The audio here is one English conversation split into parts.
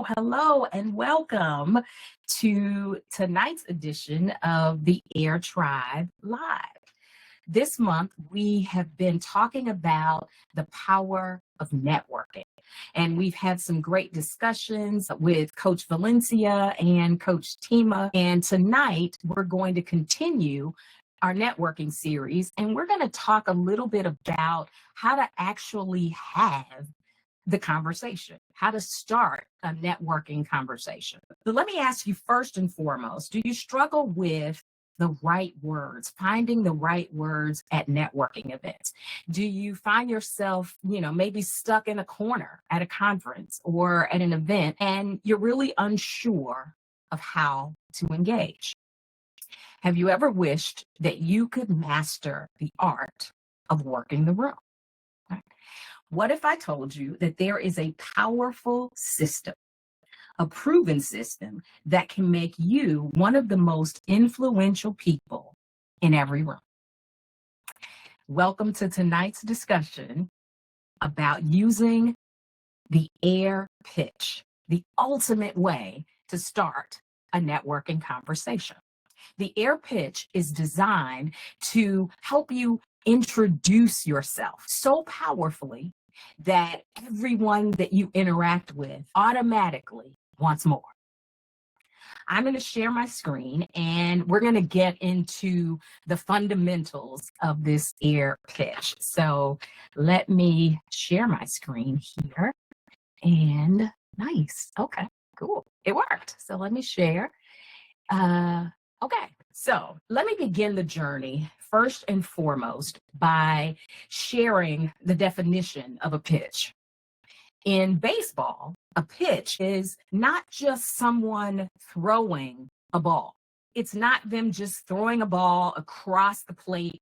hello, and welcome to tonight's edition of the Air Tribe Live. This month, we have been talking about the power of networking. And we've had some great discussions with Coach Valencia and Coach Tima. And tonight, we're going to continue our networking series, and we're going to talk a little bit about how to actually have the conversation, how to start a networking conversation. But let me ask you first and foremost, do you struggle with the right words, finding the right words at networking events? Do you find yourself, maybe stuck in a corner at a conference or at an event and you're really unsure of how to engage? Have you ever wished that you could master the art of working the room? What if I told you that there is a powerful system, a proven system that can make you one of the most influential people in every room? Welcome to tonight's discussion about using the air pitch, the ultimate way to start a networking conversation. The air pitch is designed to help you introduce yourself so powerfully that everyone that you interact with automatically wants more. I'm going to share my screen and we're going to get into the fundamentals of this air pitch. So let me share my screen here. And nice. Okay, cool. It worked. So let me share. Okay, so let me begin the journey first and foremost by sharing the definition of a pitch. In baseball, a pitch is not just someone throwing a ball. It's not them just throwing a ball across the plate.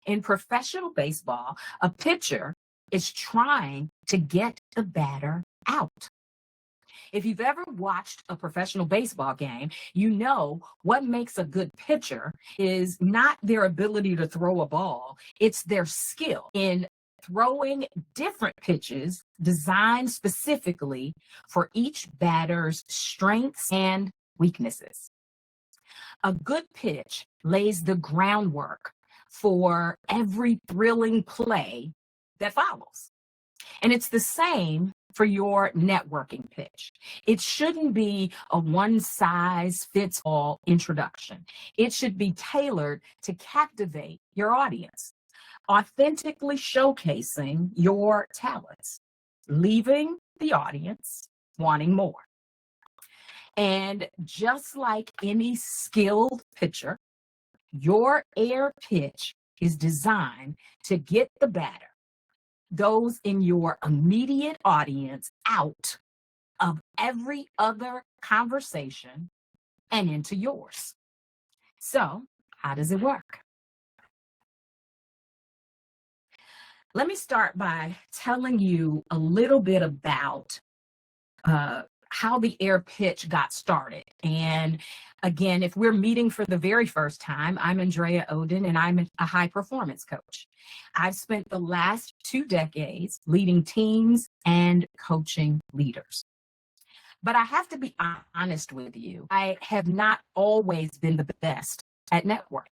In professional baseball, a pitcher is trying to get the batter out. If you've ever watched a professional baseball game, you know what makes a good pitcher is not their ability to throw a ball, it's their skill in throwing different pitches designed specifically for each batter's strengths and weaknesses. A good pitch lays the groundwork for every thrilling play that follows. And it's the same for your networking pitch. It shouldn't be a one-size-fits-all introduction. It should be tailored to captivate your audience, authentically showcasing your talents, leaving the audience wanting more. And just like any skilled pitcher, your air pitch is designed to get the batter, those in your immediate audience, out of every other conversation and into yours. So, how does it work? Let me start by telling you a little bit about how the air pitch got started. And again, if we're meeting for the very first time, I'm Andrea Oden, and I'm a high performance coach. I've spent the last 2 decades leading teams and coaching leaders. But I have to be honest with you, I have not always been the best at networking.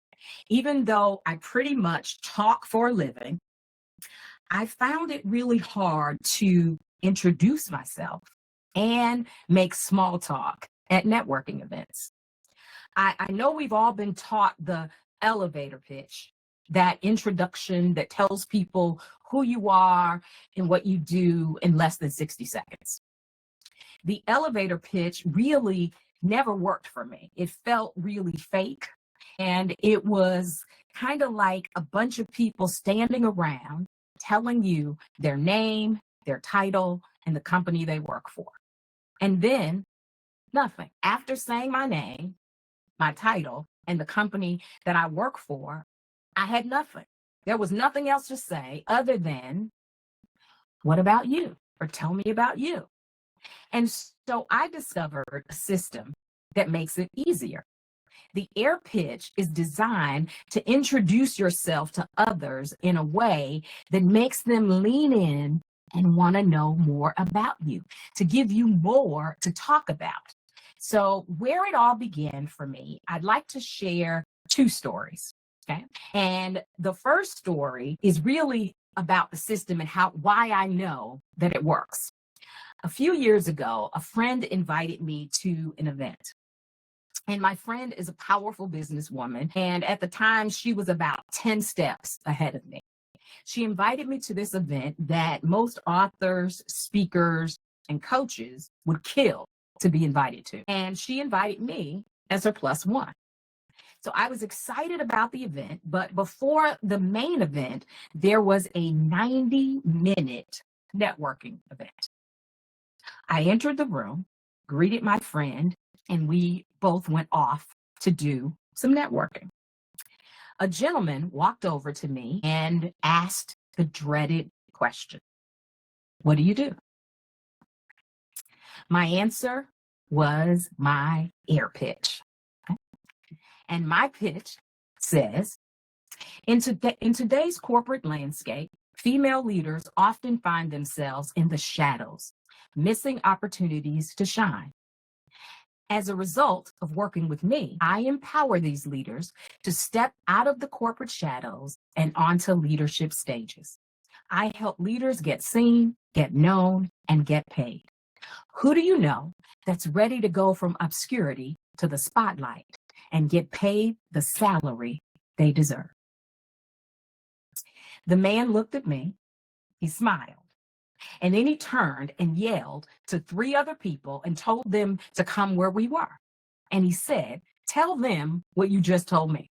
Even though I pretty much talk for a living, I found it really hard to introduce myself and make small talk at networking events. I know we've all been taught the elevator pitch, that introduction that tells people who you are and what you do in less than 60 seconds. The elevator pitch really never worked for me. It felt really fake, and it was kind of like a bunch of people standing around telling you their name, their title, and the company they work for. And then nothing. After saying my name, my title, and the company that I work for, I had nothing. There was nothing else to say other than, what about you? Or tell me about you. And so I discovered a system that makes it easier. The air pitch is designed to introduce yourself to others in a way that makes them lean in and want to know more about you, to give you more to talk about. So, where it all began for me, I'd like to share two stories. Okay. And the first story is really about the system and why I know that it works. A few years ago, a friend invited me to an event. And my friend is a powerful businesswoman. And at the time, she was about 10 steps ahead of me. She invited me to this event that most authors, speakers, and coaches would kill to be invited to. And she invited me as her plus one. So I was excited about the event, but before the main event, there was a 90-minute networking event. I entered the room, greeted my friend, and we both went off to do some networking. A gentleman walked over to me and asked the dreaded question, "What do you do?" My answer was my air pitch. And my pitch says, in today's corporate landscape, female leaders often find themselves in the shadows, missing opportunities to shine. As a result of working with me, I empower these leaders to step out of the corporate shadows and onto leadership stages. I help leaders get seen, get known, and get paid. Who do you know that's ready to go from obscurity to the spotlight and get paid the salary they deserve? The man looked at me, he smiled, and then he turned and yelled to three other people and told them to come where we were. And he said, "Tell them what you just told me."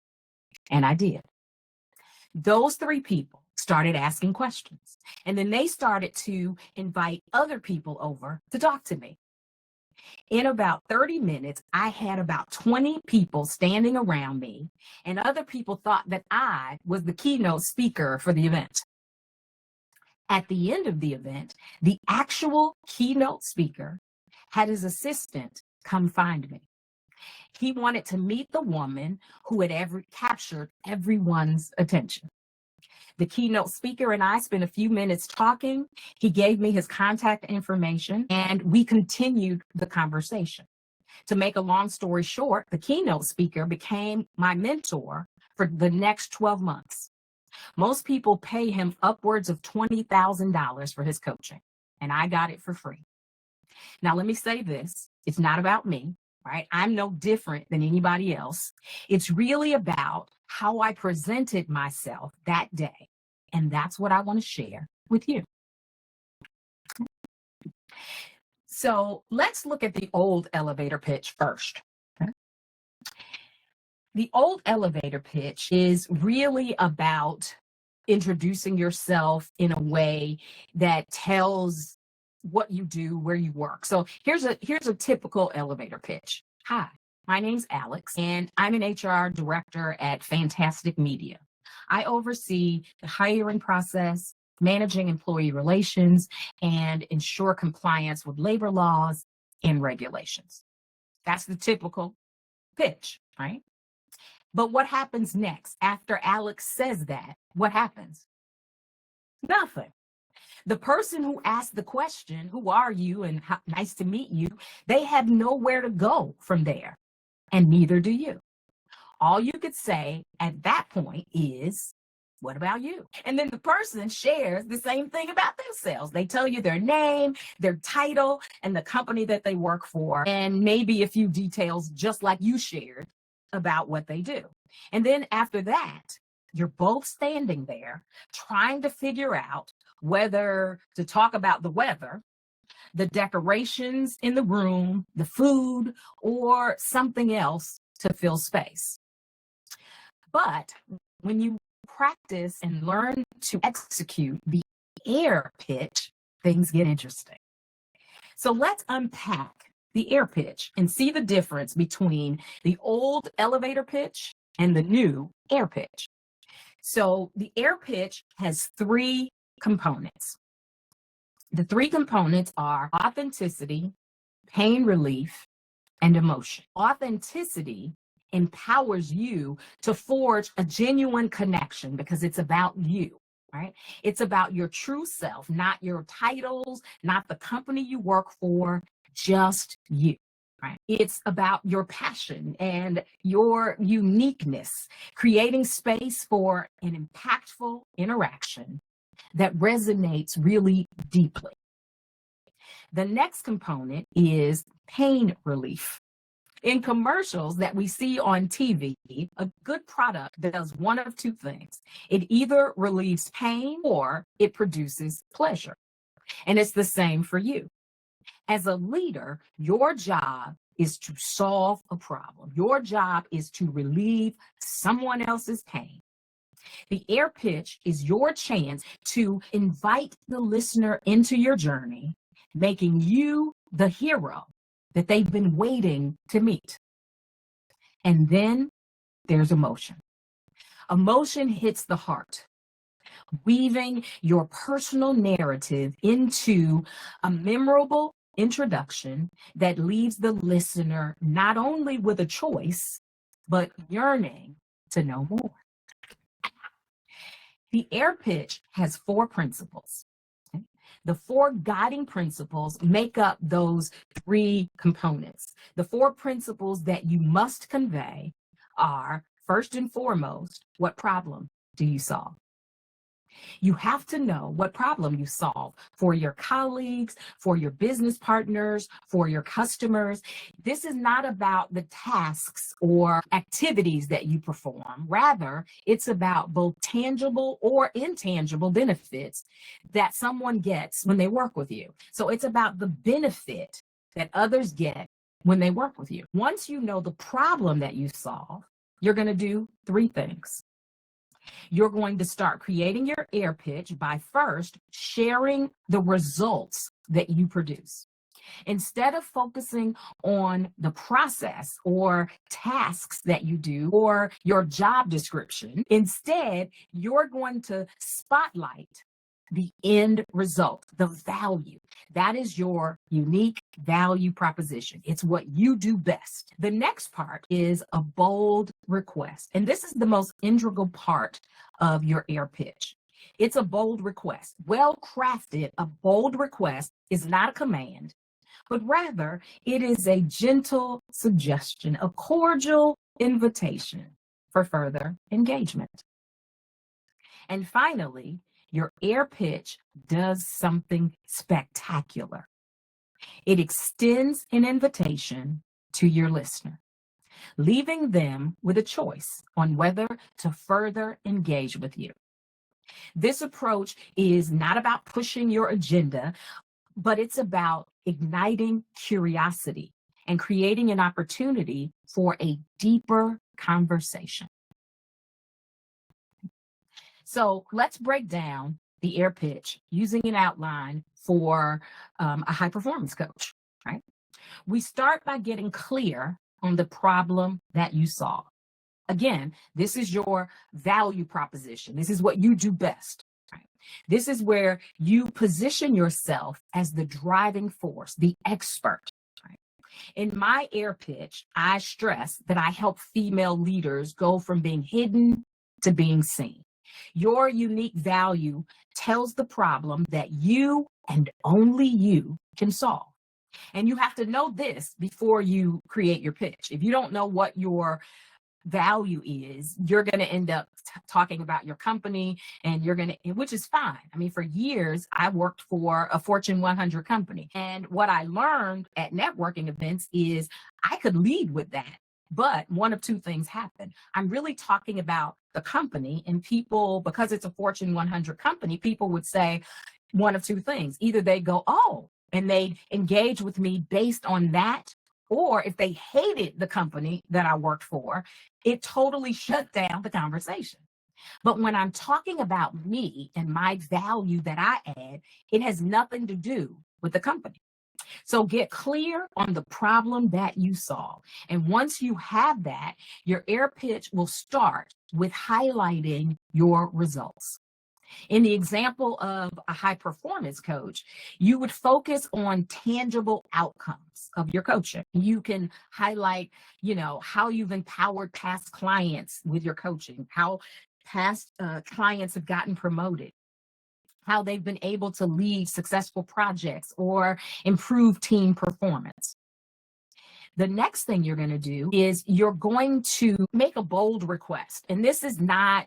And I did. Those three people started asking questions, and then they started to invite other people over to talk to me. In about 30 minutes, I had about 20 people standing around me, and other people thought that I was the keynote speaker for the event. At the end of the event, the actual keynote speaker had his assistant come find me. He wanted to meet the woman who had captured everyone's attention. The keynote speaker and I spent a few minutes talking. He gave me his contact information, and we continued the conversation. To make a long story short, the keynote speaker became my mentor for the next 12 months. Most people pay him upwards of $20,000 for his coaching, and I got it for free. Now, let me say this. It's not about me, right? I'm no different than anybody else. It's really about how I presented myself that day, and that's what I want to share with you. So let's look at the old elevator pitch first. The old elevator pitch is really about introducing yourself in a way that tells what you do, where you work. So here's a typical elevator pitch. "Hi, my name's Alex, and I'm an HR director at Fantastic Media. I oversee the hiring process, managing employee relations, and ensure compliance with labor laws and regulations." That's the typical pitch, right? But what happens next after Alex says that? What happens? Nothing. The person who asked the question, "Who are you and nice to meet you?" they have nowhere to go from there, and neither do you. All you could say at that point is, "What about you?" And then the person shares the same thing about themselves. They tell you their name, their title, and the company that they work for, and maybe a few details just like you shared about what they do. And then after that, you're both standing there trying to figure out whether to talk about the weather, the decorations in the room, the food, or something else to fill space. But when you practice and learn to execute the air pitch, things get interesting. So let's unpack the air pitch and see the difference between the old elevator pitch and the new air pitch. So the air pitch has three components. The three components are authenticity, pain relief, and emotion. Authenticity empowers you to forge a genuine connection because it's about you. right? It's about your true self, not your titles, not the company you work for, just you. Right. It's about your passion and your uniqueness, creating space for an impactful interaction that resonates really deeply. The next component is pain relief. In commercials that we see on TV, a good product does one of two things. It either relieves pain or it produces pleasure. And it's the same for you. As a leader, your job is to solve a problem. Your job is to relieve someone else's pain. The air pitch is your chance to invite the listener into your journey, making you the hero that they've been waiting to meet. And then there's emotion. Emotion hits the heart, weaving your personal narrative into a memorable introduction that leaves the listener not only with a choice, but yearning to know more. The air pitch has four principles. Okay? The four guiding principles make up those three components. The four principles that you must convey are, first and foremost, what problem do you solve? You have to know what problem you solve for your colleagues, for your business partners, for your customers. This is not about the tasks or activities that you perform. Rather, it's about both tangible or intangible benefits that someone gets when they work with you. So it's about the benefit that others get when they work with you. Once you know the problem that you solve, you're going to do three things. You're going to start creating your air pitch by first sharing the results that you produce. Instead of focusing on the process or tasks that you do or your job description, instead, you're going to spotlight the end result, the value. That is your unique value proposition. It's what you do best. The next part is a bold request. And this is the most integral part of your air pitch. It's a bold request. Well crafted, a bold request is not a command, but rather it is a gentle suggestion, a cordial invitation for further engagement. And finally, your air pitch does something spectacular. It extends an invitation to your listener, leaving them with a choice on whether to further engage with you. This approach is not about pushing your agenda, but it's about igniting curiosity and creating an opportunity for a deeper conversation. So let's break down the air pitch using an outline for a high performance coach, right? We start by getting clear on the problem that you solve. Again, this is your value proposition. This is what you do best. Right? This is where you position yourself as the driving force, the expert. Right? In my air pitch, I stress that I help female leaders go from being hidden to being seen. Your unique value tells the problem that you and only you can solve. And you have to know this before you create your pitch. If you don't know what your value is, you're going to end up talking about your company and which is fine. I mean, for years, I worked for a Fortune 100 company. And what I learned at networking events is I could lead with that. But one of two things happen. I'm really talking about the company, and people, because it's a Fortune 100 company, people would say one of two things. Either they go, oh, and they engage with me based on that, or if they hated the company that I worked for, it totally shut down the conversation. But when I'm talking about me and my value that I add, it has nothing to do with the company. So get clear on the problem that you solve. And once you have that, your air pitch will start with highlighting your results. In the example of a high performance coach, you would focus on tangible outcomes of your coaching. You can highlight, how you've empowered past clients with your coaching, how past clients have gotten promoted, how they've been able to lead successful projects or improve team performance. The next thing you're going to do is you're going to make a bold request. And this is not,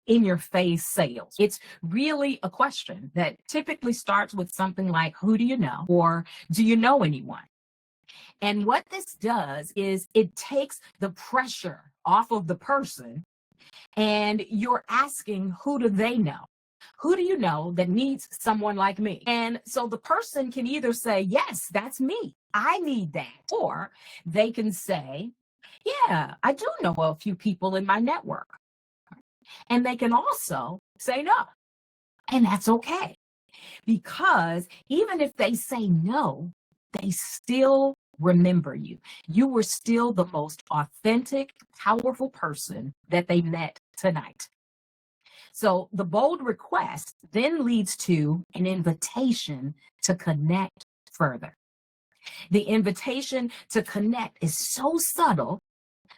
in your face sales. It's really a question that typically starts with something like, who do you know? Or do you know anyone? And what this does is it takes the pressure off of the person, and you're asking, who do they know? Who do you know that needs someone like me? And so the person can either say, yes, that's me, I need that. Or they can say, yeah, I do know a few people in my network. And they can also say no. And that's okay. Because even if they say no, they still remember you. You were still the most authentic, powerful person that they met tonight. So the bold request then leads to an invitation to connect further. The invitation to connect is so subtle,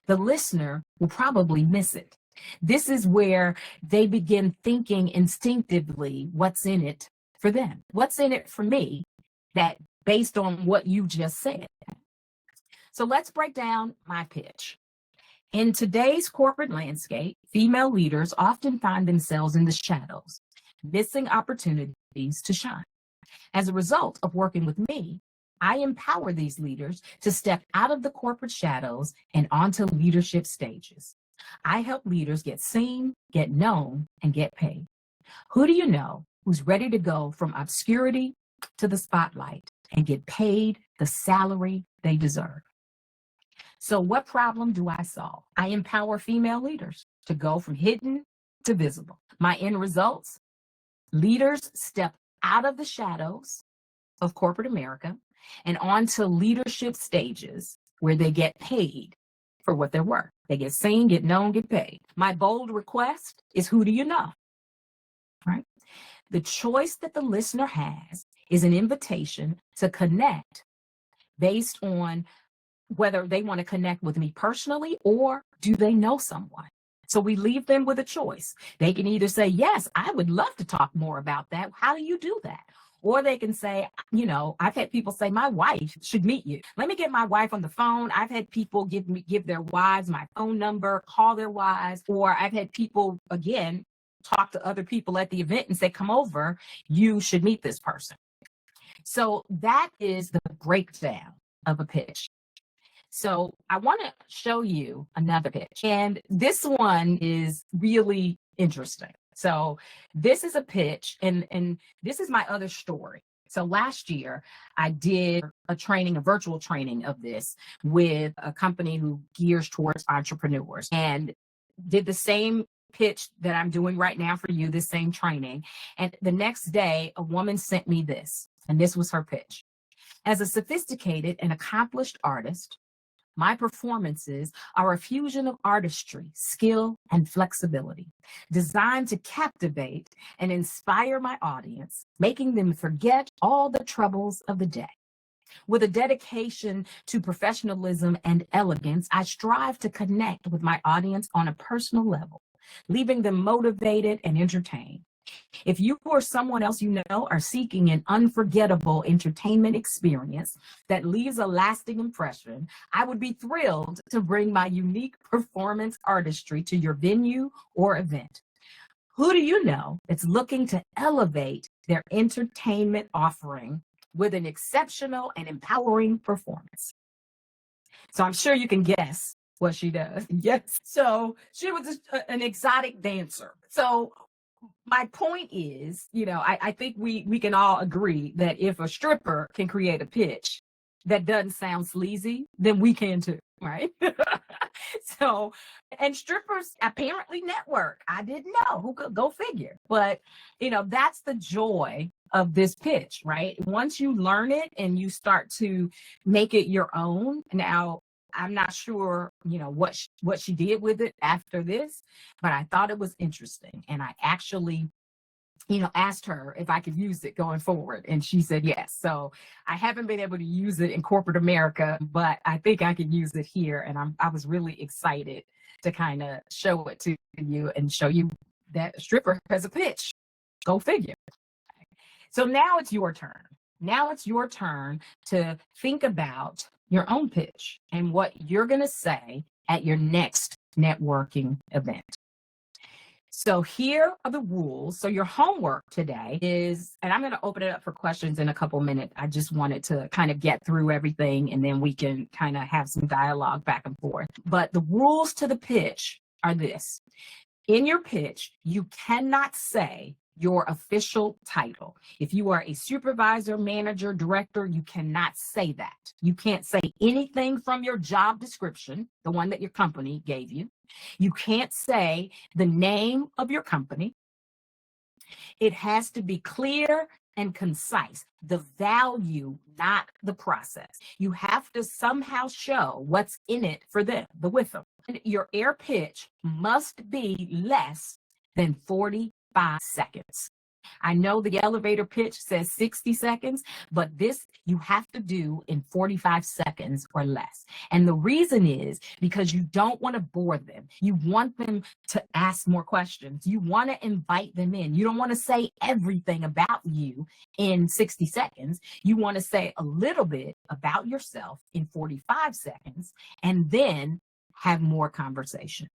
the listener will probably miss it. This is where they begin thinking instinctively, what's in it for them? What's in it for me? That based on what you just said. So let's break down my pitch. In today's corporate landscape, female leaders often find themselves in the shadows, missing opportunities to shine. As a result of working with me, I empower these leaders to step out of the corporate shadows and onto leadership stages. I help leaders get seen, get known, and get paid. Who do you know who's ready to go from obscurity to the spotlight and get paid the salary they deserve? So what problem do I solve? I empower female leaders to go from hidden to visible. My end results: leaders step out of the shadows of corporate America and onto leadership stages where they get paid for what they're worth. They get seen, get known, get paid. My bold request is, who do you know? Right? The choice that the listener has is an invitation to connect based on whether they want to connect with me personally or do they know someone. So we leave them with a choice. They can either say, yes, I would love to talk more about that. How do you do that? Or they can say, I've had people say, my wife should meet you. Let me get my wife on the phone. I've had people give their wives my phone number, call their wives. Or I've had people, again, talk to other people at the event and say, come over, you should meet this person. So that is the breakdown of a pitch. So I want to show you another pitch. And this one is really interesting. So this is a pitch, and this is my other story. So last year, I did a virtual training of this with a company who gears towards entrepreneurs, and did the same pitch that I'm doing right now for you, this same training. And the next day, a woman sent me this, and this was her pitch. As a sophisticated and accomplished artist, my performances are a fusion of artistry, skill, and flexibility, designed to captivate and inspire my audience, making them forget all the troubles of the day. With a dedication to professionalism and elegance, I strive to connect with my audience on a personal level, leaving them motivated and entertained. If you or someone else you know are seeking an unforgettable entertainment experience that leaves a lasting impression, I would be thrilled to bring my unique performance artistry to your venue or event. Who do you know that's looking to elevate their entertainment offering with an exceptional and empowering performance? So I'm sure you can guess what she does. Yes. So she was an exotic dancer. So my point is, I think we can all agree that if a stripper can create a pitch that doesn't sound sleazy, then we can too, right? So, and strippers apparently network. I didn't know. Who could go figure? But, that's the joy of this pitch, right? Once you learn it and you start to make it your own. Now, I'm not sure, what she did with it after this, but I thought it was interesting. And I actually, asked her if I could use it going forward. And she said yes. So I haven't been able to use it in corporate America, but I think I could use it here. And I was really excited to kind of show it to you and show you that stripper has a pitch. Go figure. So now it's your turn. Now it's your turn to think about your own pitch and what you're going to say at your next networking event. So here are the rules. So your homework today is, and I'm going to open it up for questions in a couple minutes. I just wanted to kind of get through everything and then we can kind of have some dialogue back and forth. But the rules to the pitch are this. In your pitch, you cannot say your official title. If you are a supervisor, manager, director, you cannot say that. You can't say anything from your job description, the one that your company gave you. You can't say the name of your company. It has to be clear and concise. The value, not the process. You have to somehow show what's in it for them, with them. Your air pitch must be less than 45 seconds. I know the elevator pitch says 60 seconds, but this you have to do in 45 seconds or less. And the reason is because you don't want to bore them. You want them to ask more questions. You want to invite them in. You don't want to say everything about you in 60 seconds. You want to say a little bit about yourself in 45 seconds and then have more conversation.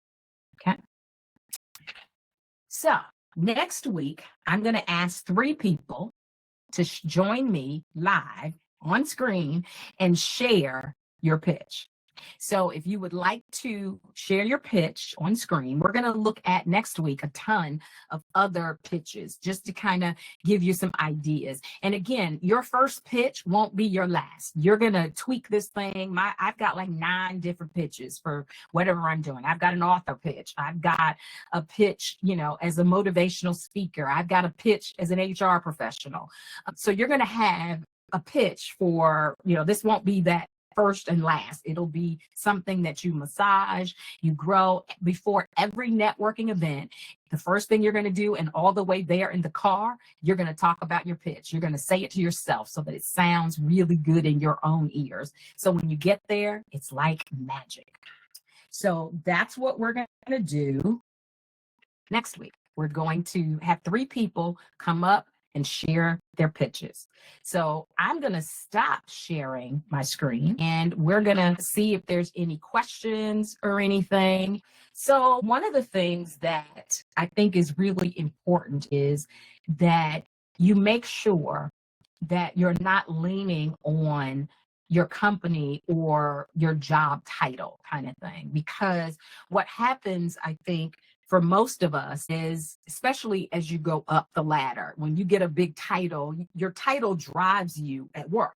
Okay. So next week, I'm going to ask 3 people to join me live on screen and share your pitch. So if you would like to share your pitch on screen, we're going to look at next week a ton of other pitches just to kind of give you some ideas. And again, your first pitch won't be your last. You're going to tweak this thing. I've got like 9 different pitches for whatever I'm doing. I've got an author pitch. I've got a pitch, as a motivational speaker. I've got a pitch as an HR professional. So you're going to have a pitch for, this won't be that first and last. It'll be something that you massage, you grow before every networking event. The first thing you're going to do, and all the way there in the car, you're going to talk about your pitch. You're going to say it to yourself so that it sounds really good in your own ears. So when you get there, it's like magic. So that's what we're going to do next week. We're going to have 3 people come up and share their pitches. So I'm going to stop sharing my screen and we're going to see if there's any questions or anything. So one of the things that I think is really important is that you make sure that you're not leaning on your company or your job title kind of thing, because what happens, I think, for most of us is, especially as you go up the ladder, when you get a big title, your title drives you at work.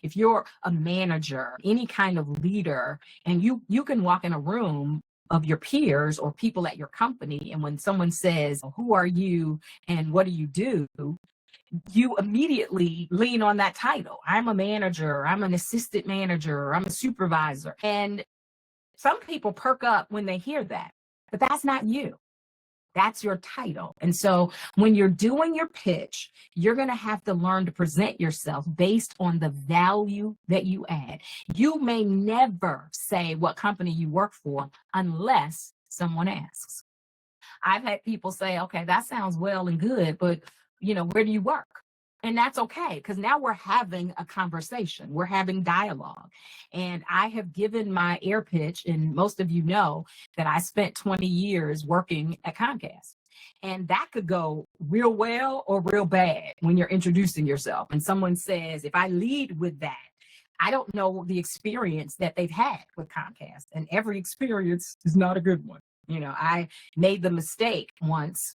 If you're a manager, any kind of leader, and you can walk in a room of your peers or people at your company, and when someone says, "Who are you and what do you do?" you immediately lean on that title. I'm a manager, I'm an assistant manager, I'm a supervisor. And some people perk up when they hear that. But that's not you. That's your title. And so when you're doing your pitch, you're going to have to learn to present yourself based on the value that you add. You may never say what company you work for unless someone asks. I've had people say, okay, that sounds well and good, but where do you work? And that's okay, because now we're having a conversation. We're having dialogue. And I have given my air pitch, and most of you know that I spent 20 years working at Comcast. And that could go real well or real bad when you're introducing yourself. And someone says, if I lead with that, I don't know the experience that they've had with Comcast. And every experience is not a good one. I made the mistake once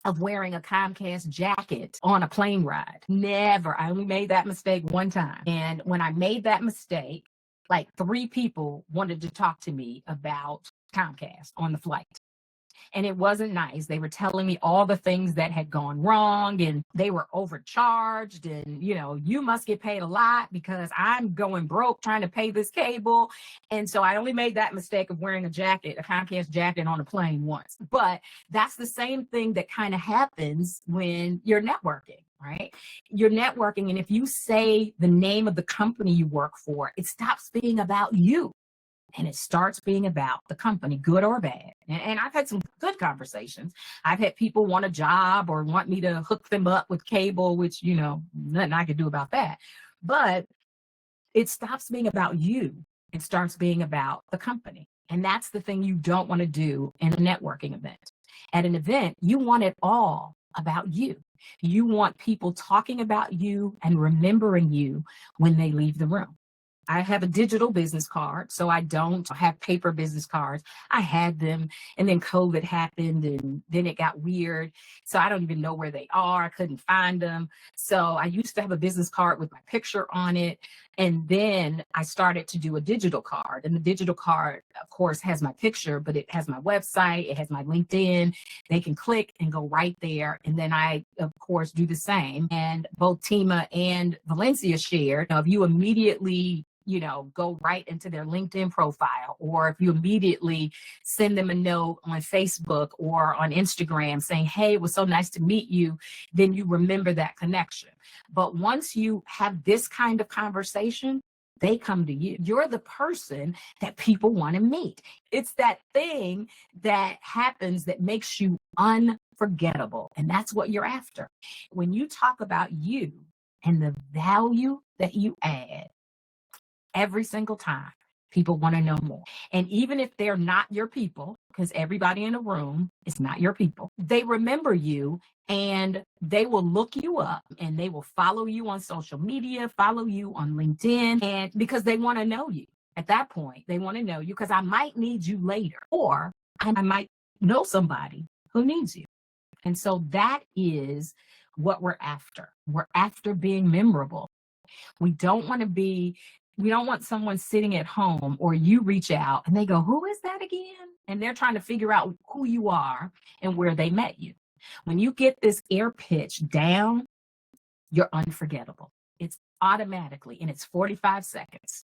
of wearing a Comcast jacket on a plane ride. Never. I only made that mistake one time. And when I made that mistake, like 3 people wanted to talk to me about Comcast on the flight. And it wasn't nice. They were telling me all the things that had gone wrong, and they were overcharged, and you must get paid a lot because I'm going broke trying to pay this cable. And so I only made that mistake of wearing a Comcast jacket on a plane once. But that's the same thing that kind of happens when you're networking, right? You're networking, and if you say the name of the company you work for, it stops being about you. And it starts being about the company, good or bad. And I've had some good conversations. I've had people want a job or want me to hook them up with cable, which, nothing I could do about that. But it stops being about you. It starts being about the company. And that's the thing you don't want to do in a networking event. At an event, you want it all about you. You want people talking about you and remembering you when they leave the room. I have a digital business card, so I don't have paper business cards. I had them, and then COVID happened, and then it got weird. So I don't even know where they are. I couldn't find them. So I used to have a business card with my picture on it. And then I started to do a digital card. And the digital card, of course, has my picture, but it has my website, it has my LinkedIn. They can click and go right there. And then I, of course, do the same. And both Tima and Valencia shared, if you immediately go right into their LinkedIn profile, or if you immediately send them a note on Facebook or on Instagram saying, hey, it was so nice to meet you, then you remember that connection. But once you have this kind of conversation, they come to you. You're the person that people want to meet. It's that thing that happens that makes you unforgettable. And that's what you're after. When you talk about you and the value that you add, every single time, people want to know more. And even if they're not your people, because everybody in a room is not your people, they remember you and they will look you up and they will follow you on social media, follow you on LinkedIn, and because they want to know you. At that point, they want to know you because I might need you later, or I might know somebody who needs you. And so that is what we're after. We're after being memorable. We don't want someone sitting at home or you reach out and they go, who is that again? And they're trying to figure out who you are and where they met you. When you get this air pitch down, you're unforgettable. It's automatically, and it's 45 seconds.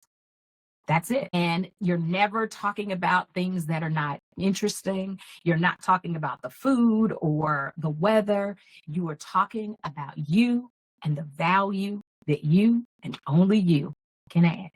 That's it. And you're never talking about things that are not interesting. You're not talking about the food or the weather. You are talking about you and the value that you and only you can add.